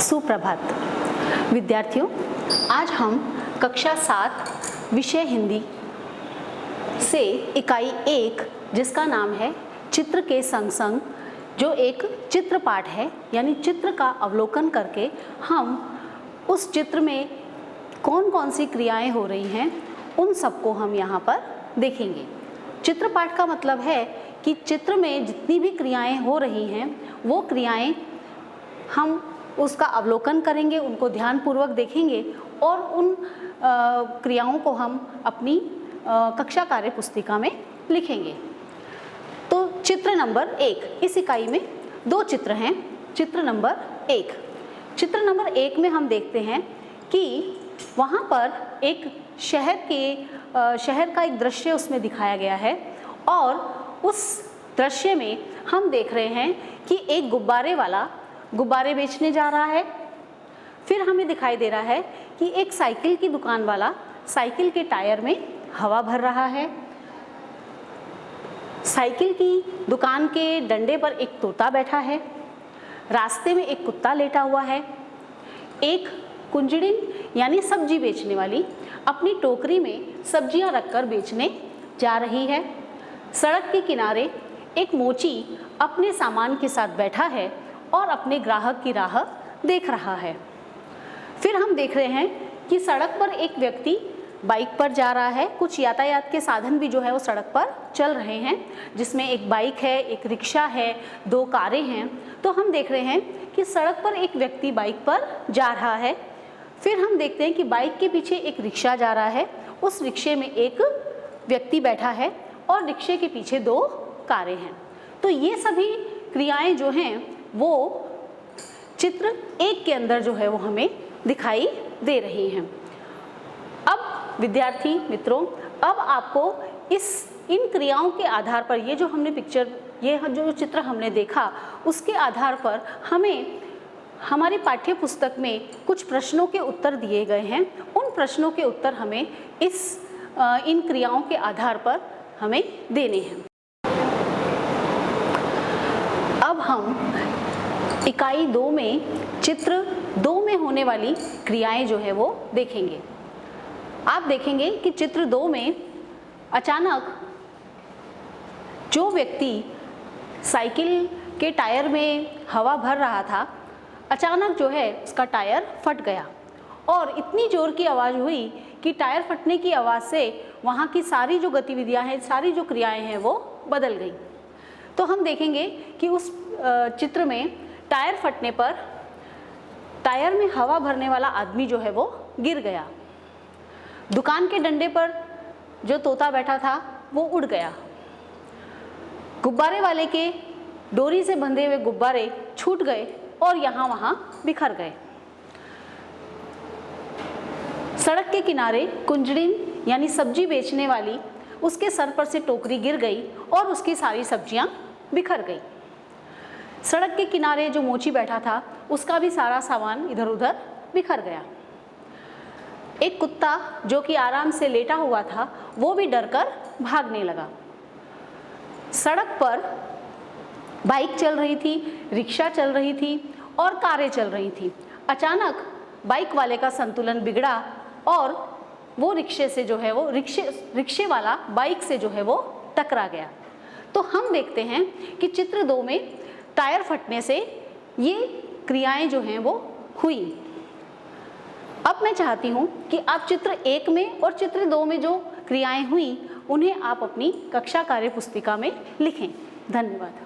सुप्रभात विद्यार्थियों, आज हम कक्षा 7 विषय हिंदी से इकाई 1 जिसका नाम है चित्र के संग संग, जो एक चित्र पाठ है, यानी चित्र का अवलोकन करके हम उस चित्र में कौन कौन सी क्रियाएं हो रही हैं उन सबको हम यहाँ पर देखेंगे। चित्र पाठ का मतलब है कि चित्र में जितनी भी क्रियाएं हो रही हैं वो क्रियाएं हम उसका अवलोकन करेंगे, उनको ध्यानपूर्वक देखेंगे और उन क्रियाओं को हम अपनी कक्षा कार्य पुस्तिका में लिखेंगे। तो चित्र नंबर 1, इस इकाई में 2 चित्र हैं। चित्र नंबर 1 में हम देखते हैं कि वहाँ पर एक शहर का एक दृश्य उसमें दिखाया गया है और उस दृश्य में हम देख रहे हैं कि एक गुब्बारे वाला गुब्बारे बेचने जा रहा है। फिर हमें दिखाई दे रहा है कि एक साइकिल की दुकान वाला साइकिल के टायर में हवा भर रहा है। साइकिल की दुकान के डंडे पर एक तोता बैठा है। रास्ते में एक कुत्ता लेटा हुआ है। एक कुंजड़िन यानी सब्जी बेचने वाली अपनी टोकरी में सब्जियां रखकर बेचने जा रही है। सड़क के किनारे एक मोची अपने सामान के साथ बैठा है और अपने ग्राहक की राह देख रहा है। फिर हम देख रहे हैं कि सड़क पर एक व्यक्ति बाइक पर जा रहा है। कुछ यातायात के साधन भी जो है वो सड़क पर चल रहे हैं, जिसमें एक बाइक है, एक रिक्शा है, 2 कारें हैं। तो हम देख रहे हैं कि सड़क पर एक व्यक्ति बाइक पर जा रहा है। फिर हम देखते हैं कि बाइक के पीछे एक रिक्शा जा रहा है, उस रिक्शे में एक व्यक्ति बैठा है और रिक्शे के पीछे 2 कारें हैं। तो ये सभी क्रियाएं जो हैं वो चित्र 1 के अंदर जो है वो हमें दिखाई दे रही हैं। अब विद्यार्थी मित्रों, अब आपको इन क्रियाओं के आधार पर ये जो चित्र हमने देखा उसके आधार पर हमें हमारी पाठ्य पुस्तक में कुछ प्रश्नों के उत्तर दिए गए हैं। उन प्रश्नों के उत्तर हमें इन क्रियाओं के आधार पर हमें देने हैं। अब हम इकाई 2 में चित्र 2 में होने वाली क्रियाएं जो है वो देखेंगे। आप देखेंगे कि चित्र 2 में अचानक जो व्यक्ति साइकिल के टायर में हवा भर रहा था, अचानक जो है उसका टायर फट गया और इतनी जोर की आवाज़ हुई कि टायर फटने की आवाज़ से वहाँ की सारी जो गतिविधियाँ हैं, सारी जो क्रियाएं हैं वो बदल गई। तो हम देखेंगे कि उस चित्र में टायर फटने पर टायर में हवा भरने वाला आदमी जो है वो गिर गया। दुकान के डंडे पर जो तोता बैठा था वो उड़ गया। गुब्बारे वाले के डोरी से बंधे हुए गुब्बारे छूट गए और यहाँ वहाँ बिखर गए। सड़क के किनारे कुंजड़िन यानी सब्जी बेचने वाली, उसके सर पर से टोकरी गिर गई और उसकी सारी सब्जियां बिखर गई। सड़क के किनारे जो मोची बैठा था उसका भी सारा सामान इधर उधर बिखर गया। एक कुत्ता जो कि आराम से लेटा हुआ था वो भी डरकर भागने लगा। सड़क पर बाइक चल रही थी, रिक्शा चल रही थी और कारें चल रही थी। अचानक बाइक वाले का संतुलन बिगड़ा और वो रिक्शे से जो है वो रिक्शे वाला बाइक से जो है वो टकरा गया। तो हम देखते हैं कि चित्र 2 में टायर फटने से ये क्रियाएं जो हैं वो हुई। अब मैं चाहती हूँ कि आप चित्र 1 में और चित्र 2 में जो क्रियाएं हुई उन्हें आप अपनी कक्षा कार्य पुस्तिका में लिखें। धन्यवाद।